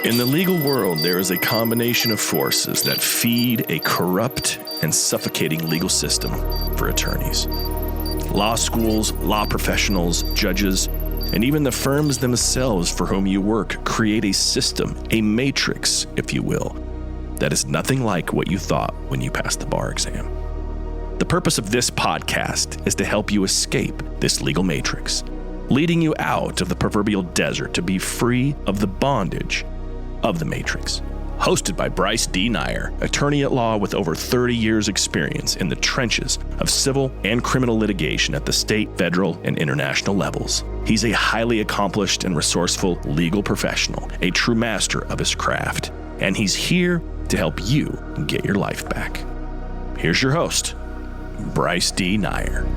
In the legal world, there is a combination of forces that feed a corrupt and suffocating legal system for attorneys. Law schools, law professionals, judges, and even the firms themselves for whom you work create a system, a matrix, if you will, that is nothing like what you thought when you passed the bar exam. The purpose of this podcast is to help you escape this legal matrix, leading you out of the proverbial desert to be free of the bondage of the Matrix. Hosted by Bryce D. Nyer, attorney at law with over 30 years experience in the trenches of civil and criminal litigation at the state, federal, and international levels. He's a highly accomplished and resourceful legal professional, a true master of his craft, and he's here to help you get your life back. Here's your host, Bryce D. Nyer.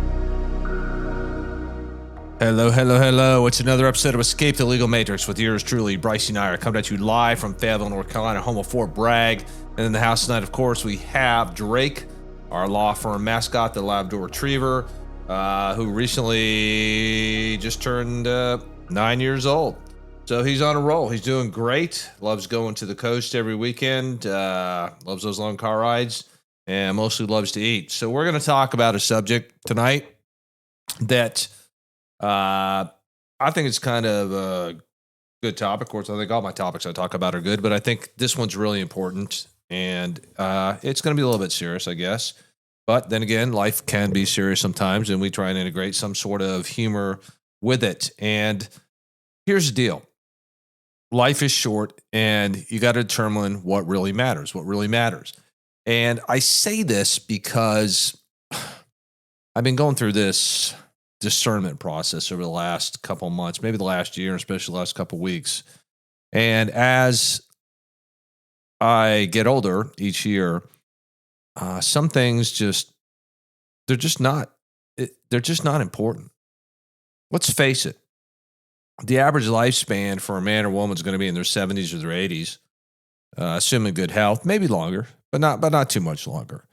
Hello. It's another episode of Escape the Legal Matrix with yours truly, Bryce D. Nyer, coming at you live from Fayetteville, North Carolina, home of Fort Bragg. And in the house tonight, of course, we have Drake, our law firm mascot, the Labrador Retriever, who recently just turned 9 years old. So he's on a roll. He's doing great. Loves going to the coast every weekend. Loves those long car rides, and mostly loves to eat. So we're going to talk about a subject tonight that I think it's kind of a good topic. Of course, I think all my topics I talk about are good, but I think this one's really important, and it's going to be a little bit serious, I guess. But then again, life can be serious sometimes, and we try and integrate some sort of humor with it. And here's the deal. Life is short, and you got to determine what really matters. And I say this because I've been going through this discernment process over the last couple of months, maybe the last year, especially the last couple of weeks. And as I get older each year, some things they're just not important. Let's face it. The average lifespan for a man or woman is going to be in their 70s or their 80s, assuming good health, maybe longer, but not too much longer.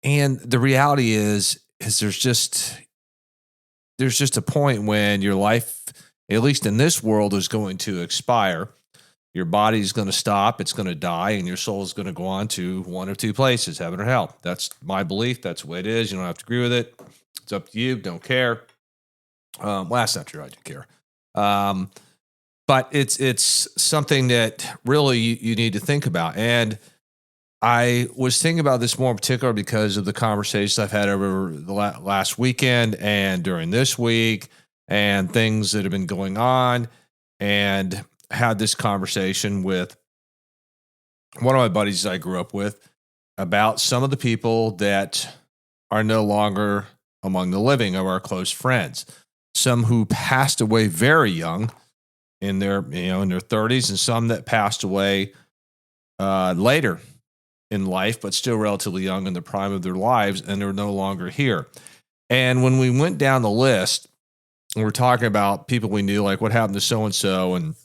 And the reality is there's just a point when your life, at least in this world, is going to expire. Your body's going to stop. It's going to die, and your soul is going to go on to one of two places, heaven or hell. That's my belief. That's the way it is. You don't have to agree with it. It's up to you. Don't care. Well, that's not true. I do care. But it's something that really you need to think about. And I was thinking about this more in particular because of the conversations I've had over the last weekend and during this week and things that have been going on, and had this conversation with one of my buddies I grew up with about some of the people that are no longer among the living of our close friends. Some who passed away very young in their 30s, and some that passed away later in life, but still relatively young in the prime of their lives, and they're no longer here. And when we went down the list, and we're talking about people we knew, like what happened to so-and-so, and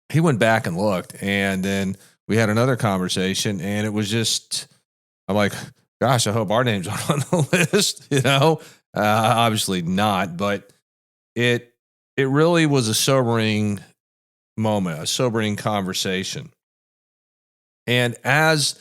he went back and looked, and then we had another conversation, and it was just, I'm like, gosh, I hope our name's not on the list, obviously not, but it really was a sobering moment, a sobering conversation. And as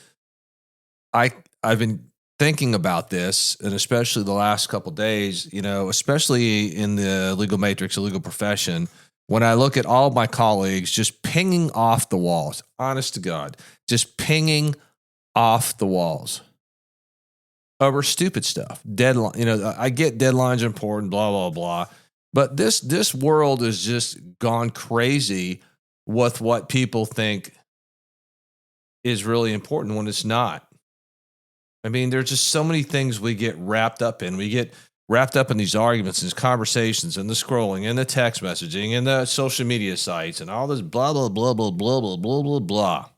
I've been thinking about this, and especially the last couple of days, especially in the legal matrix, the legal profession, when I look at all of my colleagues just pinging off the walls, honest to God, just pinging off the walls over stupid stuff. Deadline, I get deadlines are important, blah, blah, blah. But this world has just gone crazy with what people think is really important when it's not. I mean, there's just so many things we get wrapped up in. We get wrapped up in these arguments and conversations and the scrolling and the text messaging and the social media sites and all this blah, blah, blah, blah, blah, blah, blah, blah, blah.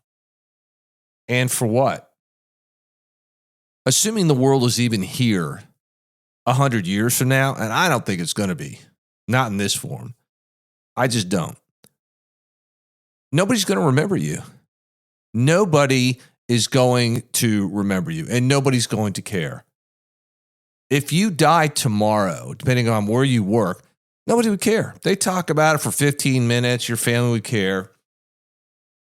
And for what? Assuming the world is even here 100 years from now, and I don't think it's going to be, not in this form. I just don't. Nobody's going to remember you. Nobody is going to remember you, and nobody's going to care. If you die tomorrow, depending on where you work, nobody would care. They talk about it for 15 minutes. Your family would care.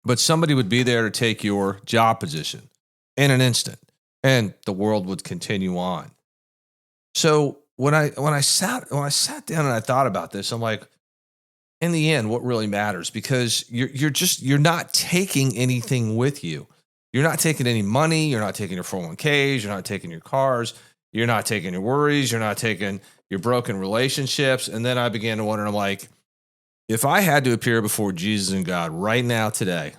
but somebody would be there to take your job position in an instant, and the world would continue on. So when I sat down and I thought about this, I'm like, in the end, what really matters? Because you're not taking anything with you. You're not taking any money. You're not taking your 401ks. You're not taking your cars. You're not taking your worries. You're not taking your broken relationships. And then I began to wonder, I'm like, if I had to appear before Jesus and God right now today,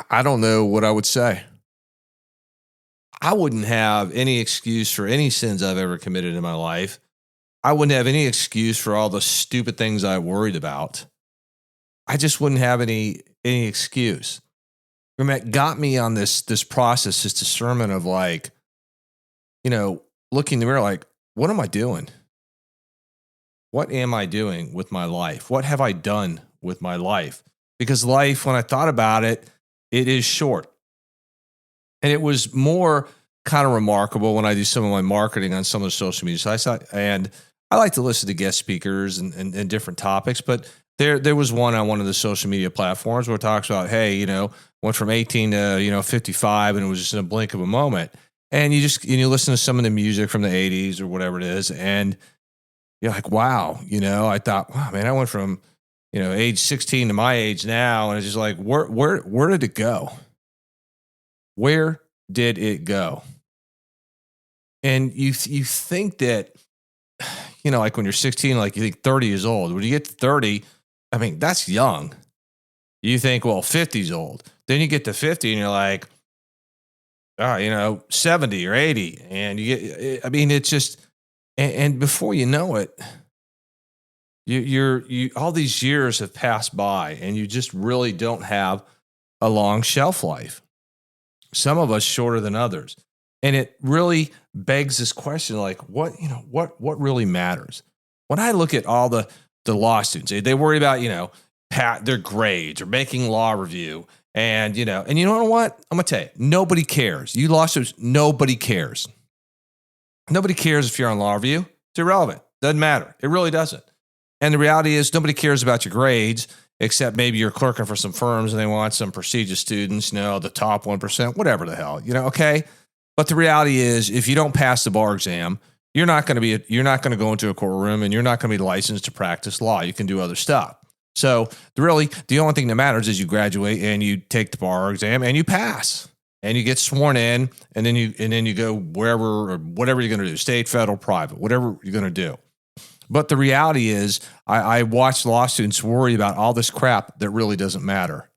I don't know what I would say. I wouldn't have any excuse for any sins I've ever committed in my life. I wouldn't have any excuse for all the stupid things I worried about. I just wouldn't have any excuse. And that got me on this process, this discernment of like, looking in the mirror, like, what am I doing? What am I doing with my life? What have I done with my life? Because life, when I thought about it, it is short. And it was more kind of remarkable when I do some of my marketing on some of the social media sites. And I like to listen to guest speakers and different topics, but there was one on one of the social media platforms where it talks about, hey, went from 18 to 55, and it was just in a blink of a moment. And you listen to some of the music from the 80s or whatever it is, and you're like, wow, I thought, wow, man, I went from age 16 to my age now, and it's just like, where did it go? Where did it go? And you think that, like when you're 16, like you think 30 is old. When you get to 30, I mean, that's young. You think, well, 50 is old. Then you get to 50 and you're like, 70 or 80. And it's just, and before you know it, you all these years have passed by and you just really don't have a long shelf life. Some of us shorter than others. And it really begs this question, like, what really matters? When I look at all the law students, they worry about, their grades or making law review. And you know what? I'm going to tell you, nobody cares. You law students, nobody cares. Nobody cares if you're on law review. It's irrelevant. Doesn't matter. It really doesn't. And the reality is nobody cares about your grades, except maybe you're clerking for some firms and they want some prestigious students, the top 1%, whatever the hell, okay? But the reality is, if you don't pass the bar exam, you're not going to go into a courtroom and you're not going to be licensed to practice law. You can do other stuff. So the only thing that matters is you graduate and you take the bar exam and you pass and you get sworn in, and then you go wherever or whatever you're going to do, state, federal, private, whatever you're going to do. But the reality is, I watch law students worry about all this crap that really doesn't matter.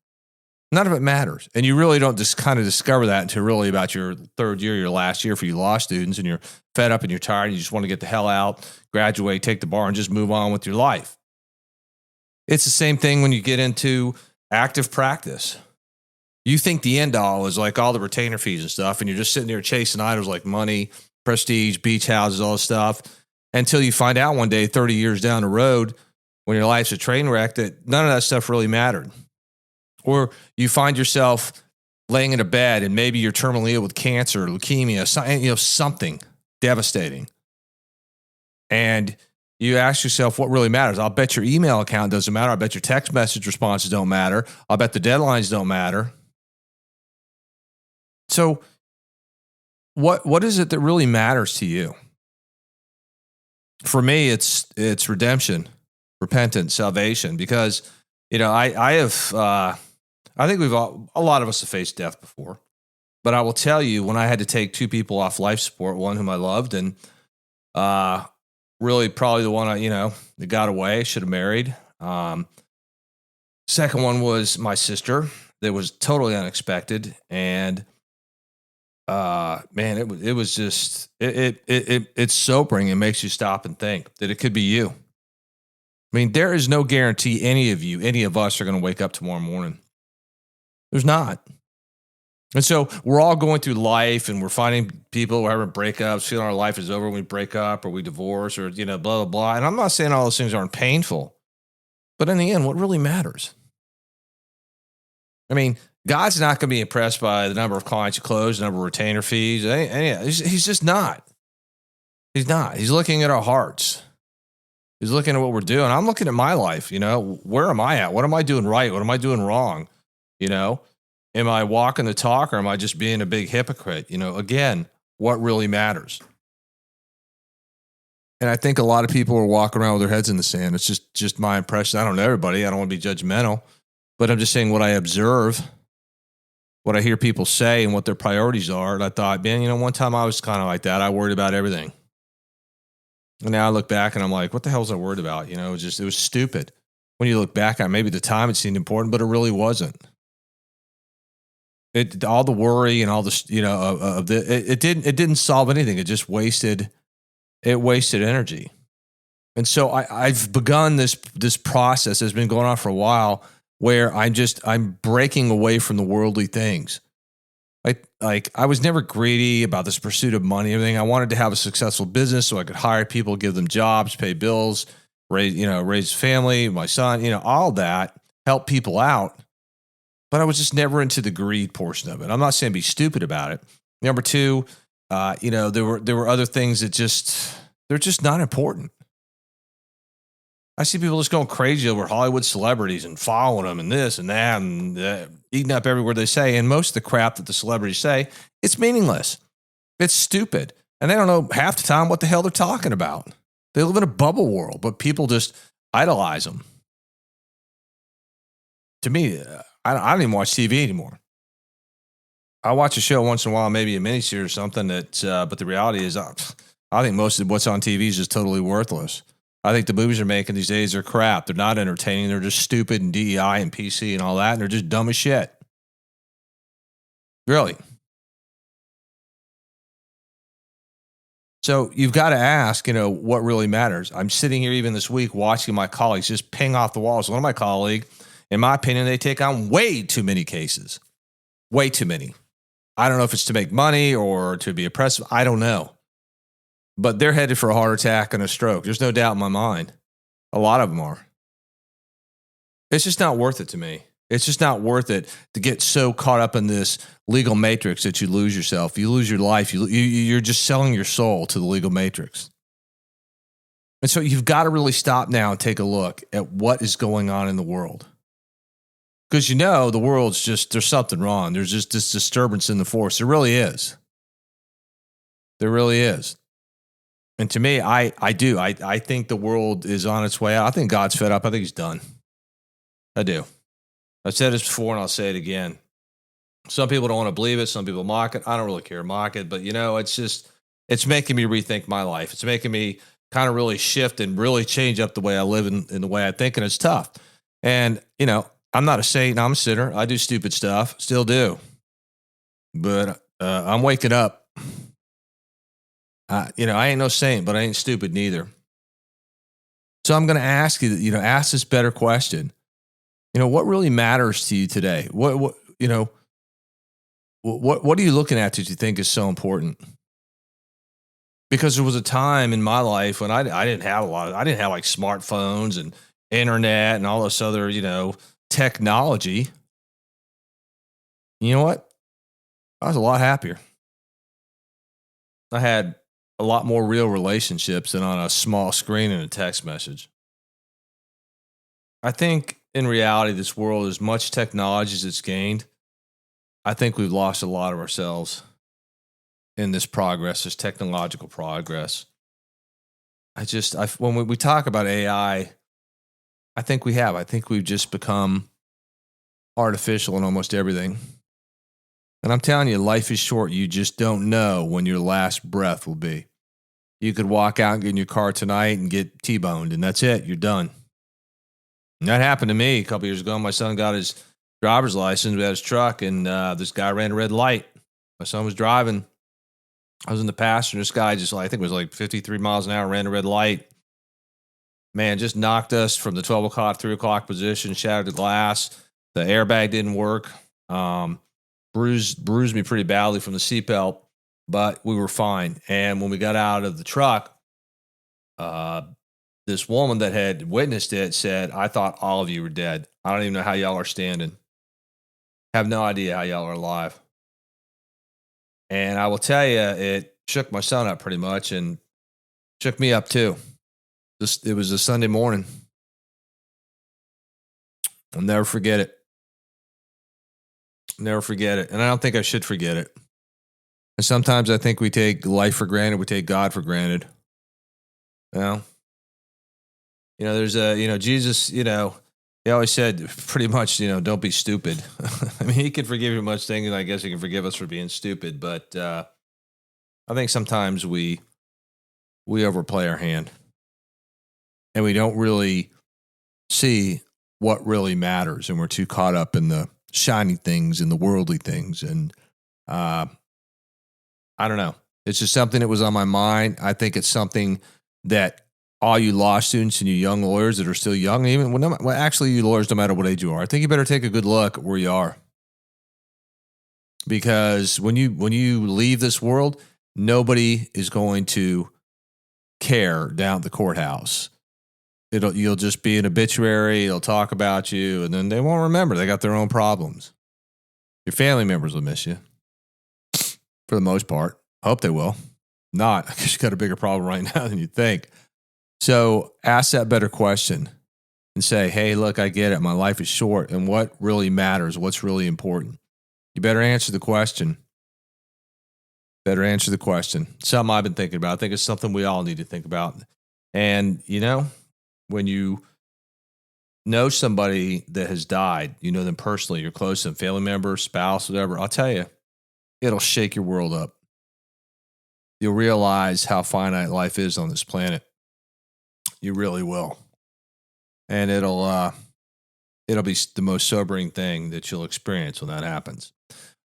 None of it matters. And you really don't just kind of discover that until really about your third year, your last year for you law students, and you're fed up and you're tired and you just want to get the hell out, graduate, take the bar, and just move on with your life. It's the same thing when you get into active practice. You think the end all is like all the retainer fees and stuff, and you're just sitting there chasing items like money, prestige, beach houses, all this stuff, until you find out one day, 30 years down the road, when your life's a train wreck, that none of that stuff really mattered. Or you find yourself laying in a bed and maybe you're terminally ill with cancer, leukemia, something devastating. And you ask yourself, what really matters? I'll bet your email account doesn't matter. I bet your text message responses don't matter. I'll bet the deadlines don't matter. So what is it that really matters to you? For me, it's redemption, repentance, salvation, because, I think a lot of us have faced death before, but I will tell you, when I had to take two people off life support, one whom I loved and really probably the one that got away, should have married. Second one was my sister. That was totally unexpected, and man, it was just it's sobering. It makes you stop and think that it could be you. I mean, there is no guarantee any of us are going to wake up tomorrow morning. There's not. And so we're all going through life and we're finding people, we're having breakups, feeling our life is over when we break up or we divorce or, blah, blah, blah. And I'm not saying all those things aren't painful, but in the end, what really matters? I mean, God's not going to be impressed by the number of clients you close, the number of retainer fees. He's just not. He's not. He's looking at our hearts. He's looking at what we're doing. I'm looking at my life. Where am I at? What am I doing right? What am I doing wrong? Am I walking the talk, or am I just being a big hypocrite? Again, what really matters? And I think a lot of people are walking around with their heads in the sand. It's just my impression. I don't know everybody. I don't want to be judgmental, but I'm just saying what I observe, what I hear people say, and what their priorities are. And I thought, man, one time I was kind of like that. I worried about everything. And now I look back and I'm like, what the hell was I worried about? It was stupid. When you look back at it, maybe at the time it seemed important, but it really wasn't. All the worry and all this, it didn't solve anything. It just wasted energy. And so I've begun this process that's been going on for a while, where I'm breaking away from the worldly things. Like I was never greedy about this pursuit of money and everything. I wanted to have a successful business so I could hire people, give them jobs, pay bills, raise family, my son, all that, help people out. But I was just never into the greed portion of it. I'm not saying be stupid about it. Number two, there were other things that they're just not important. I see people just going crazy over Hollywood celebrities and following them and this and that and eating up every word they say. And most of the crap that the celebrities say, it's meaningless. It's stupid. And they don't know half the time what the hell they're talking about. They live in a bubble world, but people just idolize them. To me, I don't even watch TV anymore. I watch a show once in a while, maybe a miniseries or something. But the reality is, I think most of what's on TV is just totally worthless. I think the movies they're making these days are crap. They're not entertaining. They're just stupid and DEI and PC and all that. And they're just dumb as shit. Really. So you've got to ask, what really matters. I'm sitting here even this week watching my colleagues just ping off the walls. One of my colleagues, in my opinion, they take on way too many cases. Way too many. I don't know if it's to make money or to be oppressive. I don't know. But they're headed for a heart attack and a stroke. There's no doubt in my mind. A lot of them are. It's just not worth it to me. It's just not worth it to get so caught up in this legal matrix that you lose yourself. You lose your life. You're just selling your soul to the legal matrix. And so you've got to really stop now and take a look at what is going on in the world. Because the world's there's something wrong. There's just this disturbance in the force. There really is. There really is. And to me, I do. I think the world is on its way out. I think God's fed up. I think he's done. I do. I've said this before and I'll say it again. Some people don't want to believe it. Some people mock it. I don't really care. Mock it. But, it's making me rethink my life. It's making me kind of really shift and really change up the way I live and the way I think. And it's tough. And, I'm not a saint. I'm a sinner. I do stupid stuff. Still do. But I'm waking up. I ain't no saint, but I ain't stupid neither. So I'm going to ask you, ask this better question. What really matters to you today? What are you looking at that you think is so important? Because there was a time in my life when I didn't have I didn't have like smartphones and internet and all this other, technology. You know what? I was a lot happier. I had a lot more real relationships than on a small screen and a text message. I think in reality, this world, as much technology as it's gained, I think we've lost a lot of ourselves in this progress, this technological progress. When we talk about AI, I think we have. I think we've just become artificial in almost everything. And I'm telling you, life is short. You just don't know when your last breath will be. You could walk out and get in your car tonight and get T-boned, and that's it. You're done. And that happened to me a couple years ago. My son got his driver's license. We had his truck, and this guy ran a red light. My son was driving. I was in the passenger. This guy I think it was like 53 miles an hour, ran a red light. Man, just knocked us from the 12 o'clock, 3 o'clock position, shattered the glass. The airbag didn't work. Bruised me pretty badly from the seatbelt, but we were fine. And when we got out of the truck, this woman that had witnessed it said, "I thought all of you were dead. I don't even know how y'all are standing. Have no idea how y'all are alive." And I will tell you, it shook my son up pretty much and shook me up too. It was a Sunday morning. I'll never forget it. Never forget it. And I don't think I should forget it. And sometimes I think we take life for granted. We take God for granted. Well, there's Jesus, he always said pretty much, don't be stupid. I mean, he can forgive you much things, and I guess he can forgive us for being stupid. But I think sometimes we overplay our hand, and we don't really see what really matters, and we're too caught up in the shiny things and the worldly things. And I don't know. It's just something that was on my mind. I think it's something that all you law students and you young lawyers that are still young, actually you lawyers, no matter what age you are, I think you better take a good look at where you are. Because when you leave this world, nobody is going to care down at the courthouse. You'll just be an obituary. They'll talk about you, and then they won't remember. They got their own problems. Your family members will miss you, for the most part. Hope they will. Not, because you got a bigger problem right now than you think. So ask that better question and say, hey, look, I get it. My life is short, and what really matters? What's really important? You better answer the question. Better answer the question. Something I've been thinking about. I think it's something we all need to think about. And, when you know somebody that has died, you know them personally, you're close to them, family member, spouse, whatever, I'll tell you, it'll shake your world up. You'll realize how finite life is on this planet. You really will. And it'll be the most sobering thing that you'll experience when that happens.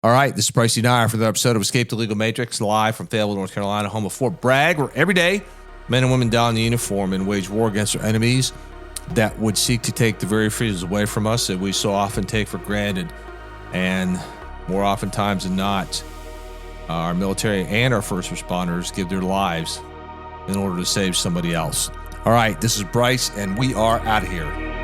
All right, this is Bryce Dyer for the episode of Escape the Legal Matrix, live from Fayetteville, North Carolina, home of Fort Bragg, where every day men and women don the uniform and wage war against their enemies that would seek to take the very freedoms away from us that we so often take for granted. And more oftentimes than not, our military and our first responders give their lives in order to save somebody else. All right, this is Bryce, and we are out of here.